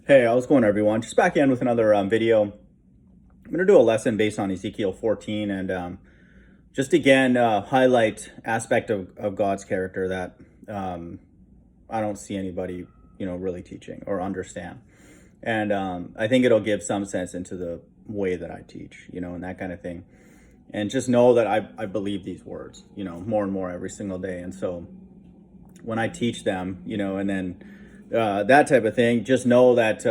Hey, how's it going, everyone? Just back in with another video. I'm going to do a lesson based on Ezekiel 14 and just again highlight aspect of God's character that I don't see anybody, really teaching or understand. And I think it'll give some sense into the way that I teach, and that kind of thing. And just know that I believe these words, more and more every single day. And so when I teach them, and then that type of thing, just know that,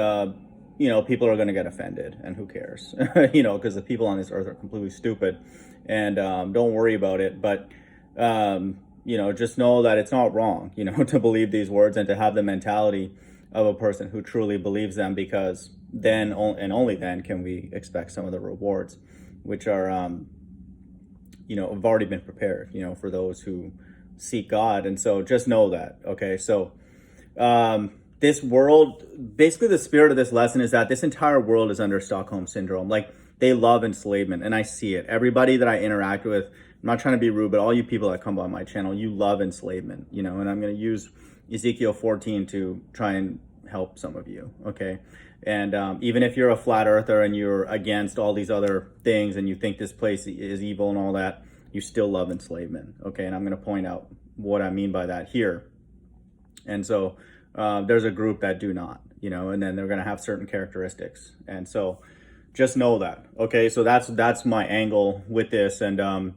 people are going to get offended, and who cares, because the people on this earth are completely stupid, and don't worry about it. But, just know that it's not wrong, to believe these words and to have the mentality of a person who truly believes them, because then and only then can we expect some of the rewards, which are, have already been prepared, for those who seek God. And so just know that. Okay. So, this world, basically the spirit of this lesson is that this entire world is under Stockholm syndrome. Like, they love enslavement, and I see it. Everybody that I interact with, I'm not trying to be rude, but all you people that come on my channel, you love enslavement, and I'm going to use Ezekiel 14 to try and help some of you. Okay. And even if you're a flat earther and you're against all these other things and you think this place is evil and all that, you still love enslavement. Okay. And I'm going to point out what I mean by that here. And so there's a group that do not, and then they're going to have certain characteristics. And so just know that. Okay. So that's my angle with this. And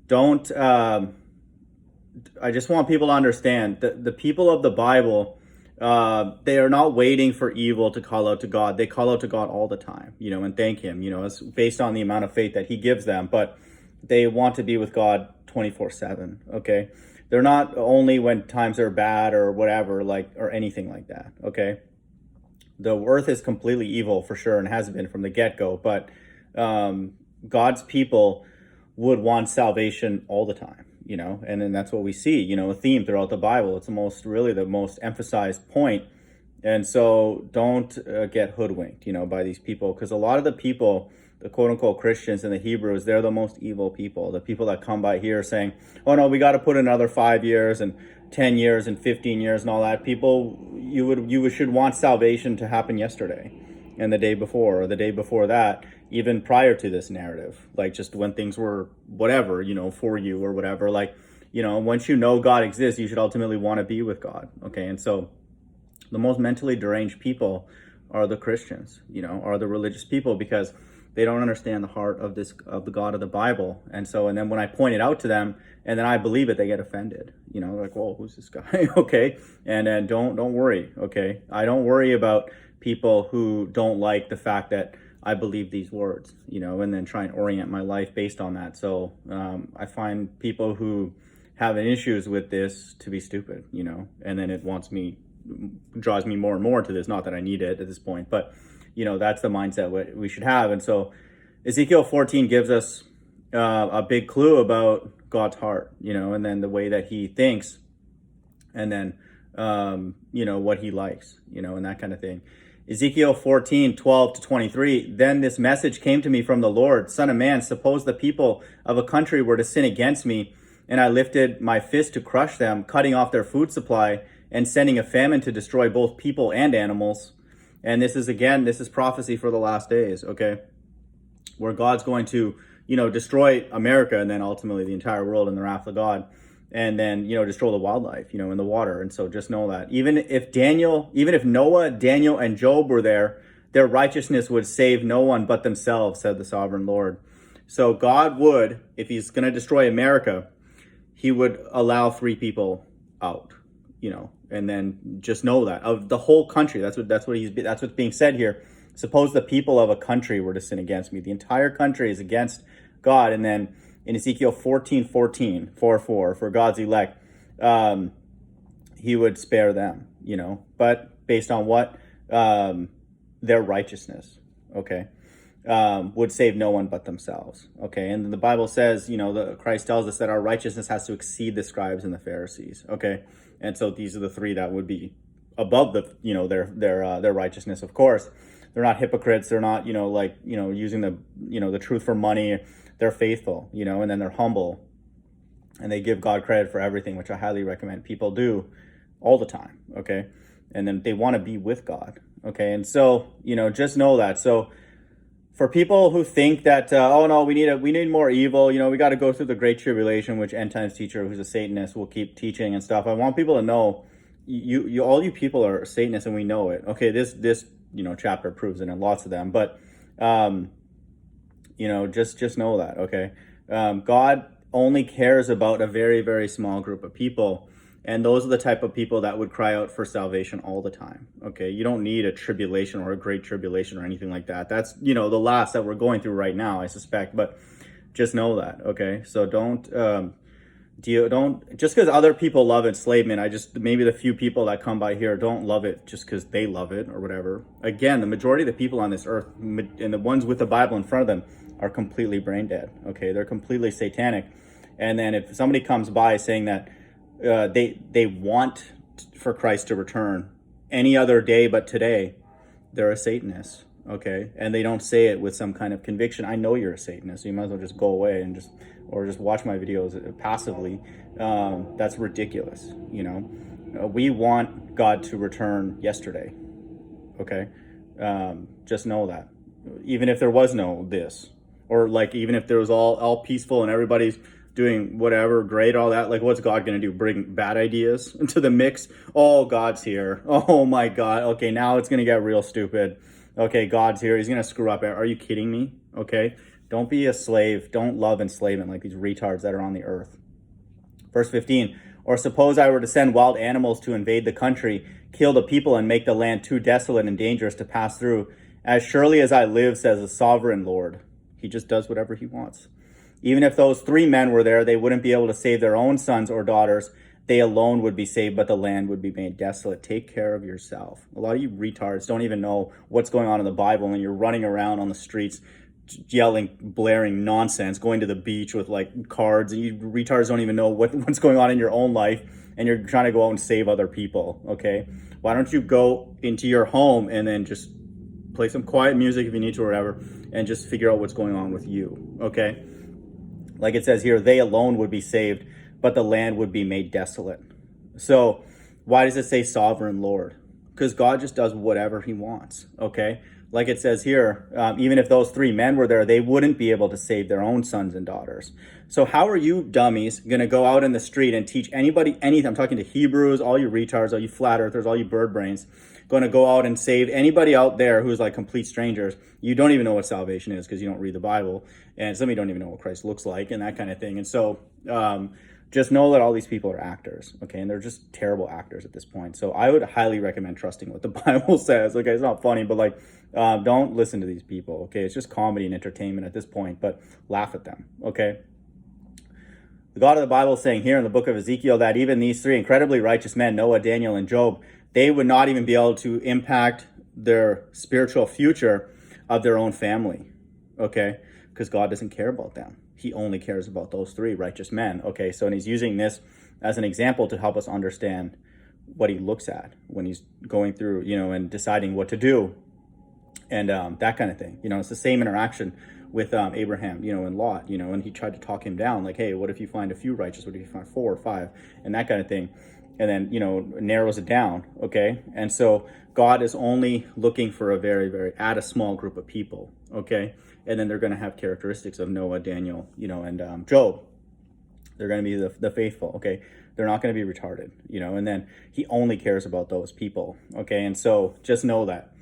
don't, I just want people to understand that the people of the Bible, they are not waiting for evil to call out to God. They call out to God all the time, and thank him, it's based on the amount of faith that he gives them, but they want to be with God 24/7. Okay. They're not only when times are bad or whatever, or anything like that. Okay. The earth is completely evil for sure, and has been from the get-go, but God's people would want salvation all the time, and then that's what we see, a theme throughout the Bible. It's the most emphasized point. And so don't get hoodwinked, by these people, because a lot of the people, the quote unquote Christians and the Hebrews, they're the most evil people. The people that come by here saying, oh no, we got to put another 5 years and 10 years and 15 years and all that. People, you should want salvation to happen yesterday and the day before, or the day before that, even prior to this narrative, like just when things were whatever, for you or whatever, once you know God exists, you should ultimately want to be with God. Okay. And so the most mentally deranged people are the Christians, are the religious people, because they don't understand the heart of the God of the Bible. And then when I point it out to them and then I believe it, they get offended, like, whoa, who's this guy? Okay. And then don't worry. Okay. I don't worry about people who don't like the fact that I believe these words, and then try and orient my life based on that. So I find people who have issues with this to be stupid, and then it draws me more and more to this. Not that I need it at this point, but that's the mindset we should have. And so Ezekiel 14 gives us a big clue about God's heart, and then the way that he thinks, and then, what he likes, and that kind of thing. Ezekiel 14:12-23, then this message came to me from the Lord, Son of man, suppose the people of a country were to sin against me, and I lifted my fist to crush them, cutting off their food supply and sending a famine to destroy both people and animals. And this is prophecy for the last days, okay? Where God's going to, destroy America, and then ultimately the entire world in the wrath of God, and then, destroy the wildlife, in the water. And so just know that even if Noah, Daniel, and Job were there, their righteousness would save no one but themselves, said the sovereign Lord. So God would, if he's going to destroy America, he would allow 3 people out, and then just know that of the whole country. That's what's being said here. Suppose the people of a country were to sin against me. The entire country is against God. And then in Ezekiel 14:14, 4:4, for God's elect, he would spare them, but based on what? Their righteousness, okay, would save no one but themselves, okay. And the Bible says, Christ tells us that our righteousness has to exceed the scribes and the Pharisees, okay. And so these are the 3 that would be above their righteousness. Of course, they're not hypocrites. They're not, using the truth for money. They're faithful, and then they're humble, and they give God credit for everything, which I highly recommend people do all the time. Okay. and then they want to be with God. Okay, and so just know that. So for people who think that oh no, we need more evil, we got to go through the great tribulation, which end times teacher who's a Satanist will keep teaching and stuff. I want people to know, all you people are Satanists, and we know it. Okay, this chapter proves it, and lots of them. But just know that. Okay, God only cares about a very, very small group of people. And those are the type of people that would cry out for salvation all the time. Okay, you don't need a tribulation or a great tribulation or anything like that. That's the last that we're going through right now, I suspect. But just know that. Okay, so don't just because other people love enslavement. Maybe the few people that come by here don't love it just because they love it or whatever. Again, the majority of the people on this earth, and the ones with the Bible in front of them, are completely brain dead. Okay, they're completely satanic. And then if somebody comes by saying that they want for Christ to return any other day but today, they're a Satanist. Okay, and they don't say it with some kind of conviction. I know you're a Satanist, so you might as well just go away and just watch my videos passively. That's ridiculous. We want God to return yesterday. Okay, just know that. Even if there was no this, or even if there was all peaceful and everybody's doing whatever, great, all that, what's God going to do? Bring bad ideas into the mix? Oh, God's here. Oh my God. Okay, now it's going to get real stupid. Okay, God's here. He's going to screw up. Are you kidding me? Okay, don't be a slave. Don't love enslavement like these retards that are on the earth. Verse 15, or suppose I were to send wild animals to invade the country, kill the people, and make the land too desolate and dangerous to pass through. As surely as I live, says the sovereign Lord. He just does whatever he wants. Even if those 3 men were there, they wouldn't be able to save their own sons or daughters. They alone would be saved, but the land would be made desolate. Take care of yourself. A lot of you retards don't even know what's going on in the Bible, and you're running around on the streets yelling, blaring nonsense, going to the beach with cards, and you retards don't even know what's going on in your own life, and you're trying to go out and save other people. Okay, why don't you go into your home and then just play some quiet music if you need to or whatever, and just figure out what's going on with you. Okay, like it says here, they alone would be saved, but the land would be made desolate. So why does it say sovereign Lord? Because God just does whatever he wants. Okay, like it says here, even if those 3 men were there, they wouldn't be able to save their own sons and daughters. So how are you dummies going to go out in the street and teach anybody anything? I'm talking to Hebrews, all you retards, all you flat earthers, all you bird brains, going to go out and save anybody out there who's complete strangers. You don't even know what salvation is because you don't read the Bible, and some of you don't even know what Christ looks like and that kind of thing. And so just know that all these people are actors, okay? And they're just terrible actors at this point. So I would highly recommend trusting what the Bible says. Okay, it's not funny, but don't listen to these people, okay? It's just comedy and entertainment at this point, but laugh at them, okay? The God of the Bible is saying here in the book of Ezekiel that even these 3 incredibly righteous men, Noah, Daniel, and Job, they would not even be able to impact their spiritual future of their own family, okay? Because God doesn't care about them. He only cares about those 3 righteous men, okay? So, and he's using this as an example to help us understand what he looks at when he's going through, and deciding what to do and that kind of thing. It's the same interaction with Abraham, and Lot, and he tried to talk him down, hey, what if you find a few righteous? What if you find 4 or 5? And that kind of thing. And then, narrows it down, okay? And so God is only looking for a very, very, a small group of people, okay? And then they're going to have characteristics of Noah, Daniel, and Job. They're going to be the faithful, okay? They're not going to be retarded, and then he only cares about those people, okay? And so just know that.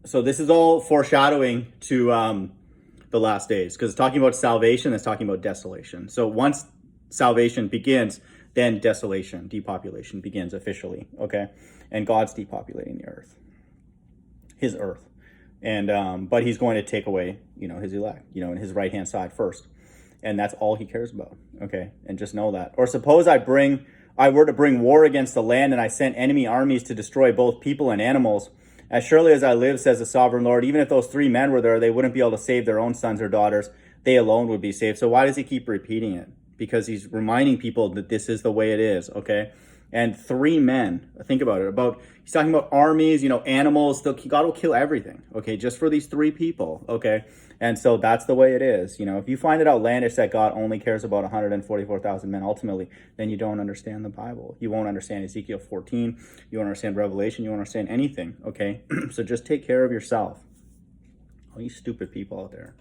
So this is all foreshadowing to the last days, because it's talking about salvation, it's talking about desolation. So once salvation begins, then desolation, depopulation begins officially, okay? And God's depopulating the earth, his earth. And but he's going to take away, his elect, in his right-hand side first. And that's all he cares about, okay? And just know that. Or suppose I were to bring war against the land, and I sent enemy armies to destroy both people and animals. As surely as I live, says the sovereign Lord, even if those 3 men were there, they wouldn't be able to save their own sons or daughters. They alone would be saved. So why does he keep repeating it? Because he's reminding people that this is the way it is, okay? and 3 men. Think about it. He's talking about armies, animals. God will kill everything, okay, just for these 3 people, okay? And so that's the way it is. If you find it outlandish that God only cares about 144,000 men ultimately, then you don't understand the Bible. You won't understand Ezekiel 14. You won't understand Revelation. You won't understand anything, okay? So just take care of yourself. All you stupid people out there.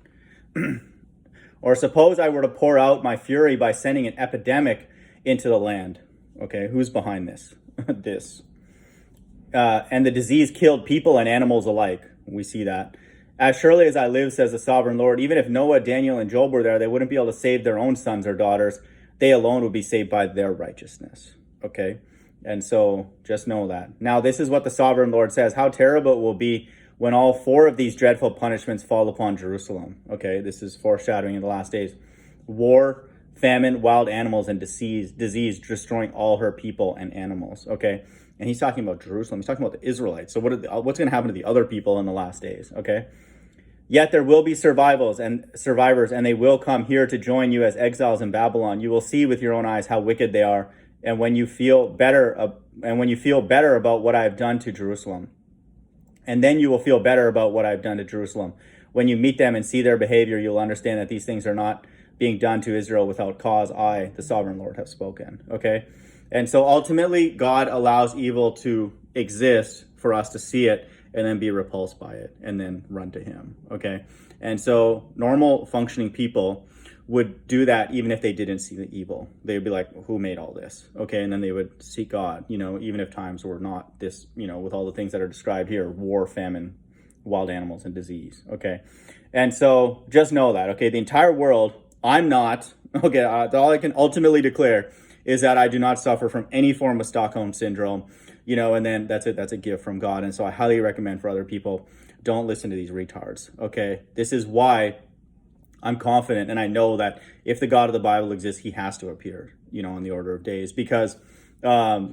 Or suppose I were to pour out my fury by sending an epidemic into the land. Okay, who's behind this? And the disease killed people and animals alike. We see that. As surely as I live, says the sovereign Lord, even if Noah, Daniel, and Job were there, they wouldn't be able to save their own sons or daughters. They alone would be saved by their righteousness. Okay, and so just know that. Now, this is what the sovereign Lord says. How terrible it will be when all 4 of these dreadful punishments fall upon Jerusalem. Okay, this is foreshadowing in the last days. War, famine, wild animals, and disease destroying all her people and animals. Okay, and he's talking about Jerusalem. He's talking about the Israelites. So what's going to happen to the other people in the last days? Okay, yet there will be survivors, and they will come here to join you as exiles in Babylon. You will see with your own eyes how wicked they are, and when you feel better about what I have done to Jerusalem. And then you will feel better about what I've done to Jerusalem. When you meet them and see their behavior, you'll understand that these things are not being done to Israel without cause. I, the sovereign Lord, have spoken. Okay? And so ultimately, God allows evil to exist for us to see it and then be repulsed by it and then run to him. Okay? And so normal functioning people would do that even if they didn't see the evil. They would be like, who made all this? Okay, and then they would seek God, even if times were not this, with all the things that are described here, war, famine, wild animals, and disease, okay? And so just know that, okay, the entire world, I'm not, okay, all I can ultimately declare is that I do not suffer from any form of Stockholm syndrome, and then that's it, that's a gift from God. And so I highly recommend for other people, don't listen to these retards, okay? This is why I'm confident, and I know that if the God of the Bible exists, he has to appear, in the order of days, because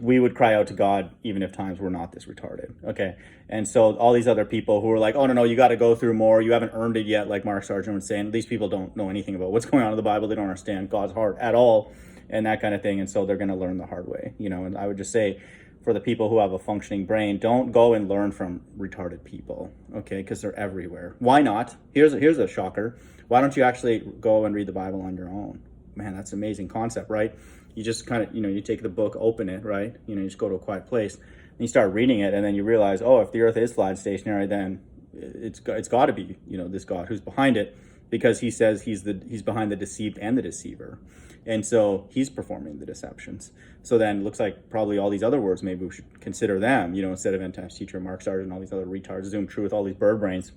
we would cry out to God even if times were not this retarded, okay? And so all these other people who are like, oh, no, you got to go through more. You haven't earned it yet, like Mark Sargent was saying. These people don't know anything about what's going on in the Bible. They don't understand God's heart at all and that kind of thing, and so they're going to learn the hard way, And I would just say, for the people who have a functioning brain, don't go and learn from retarded people, okay? Because they're everywhere. Why not? Here's a shocker. Why don't you actually go and read the Bible on your own? Man, that's an amazing concept, right? You just kind of, you take the book, open it, right? You just go to a quiet place and you start reading it, and then you realize, oh, if the earth is flat stationary, then it's got to be, this God who's behind it, because he says he's behind the deceived and the deceiver. And so he's performing the deceptions. So then it looks like probably all these other words, maybe we should consider them, instead of End Times Teacher, Mark Sargent, and all these other retards, Zoom Truth, all these bird brains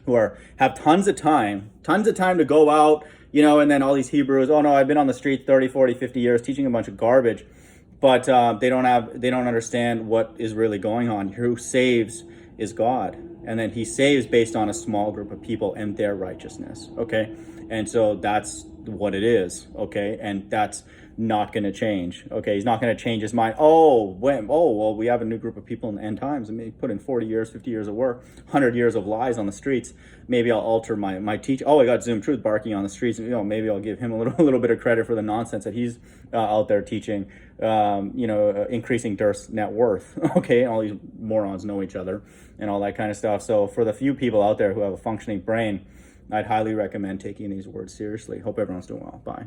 who have tons of time to go out, and then all these Hebrews, oh no, I've been on the street 30, 40, 50 years teaching a bunch of garbage, but they don't understand what is really going on. Who saves is God. And then he saves based on a small group of people and their righteousness, okay? And so that's what it is, okay? And that's not going to change, okay? He's not going to change his mind. Well, we have a new group of people in the end times, and maybe put in 40 years, 50 years of work, 100 years of lies on the streets. Maybe I'll alter my teach. Oh, I got Zoom Truth barking on the streets, and maybe I'll give him a little bit of credit for the nonsense that he's out there teaching, increasing Durst's net worth, okay? All these morons know each other and all that kind of stuff. So for the few people out there who have a functioning brain, I'd highly recommend taking these words seriously. Hope everyone's doing well. Bye.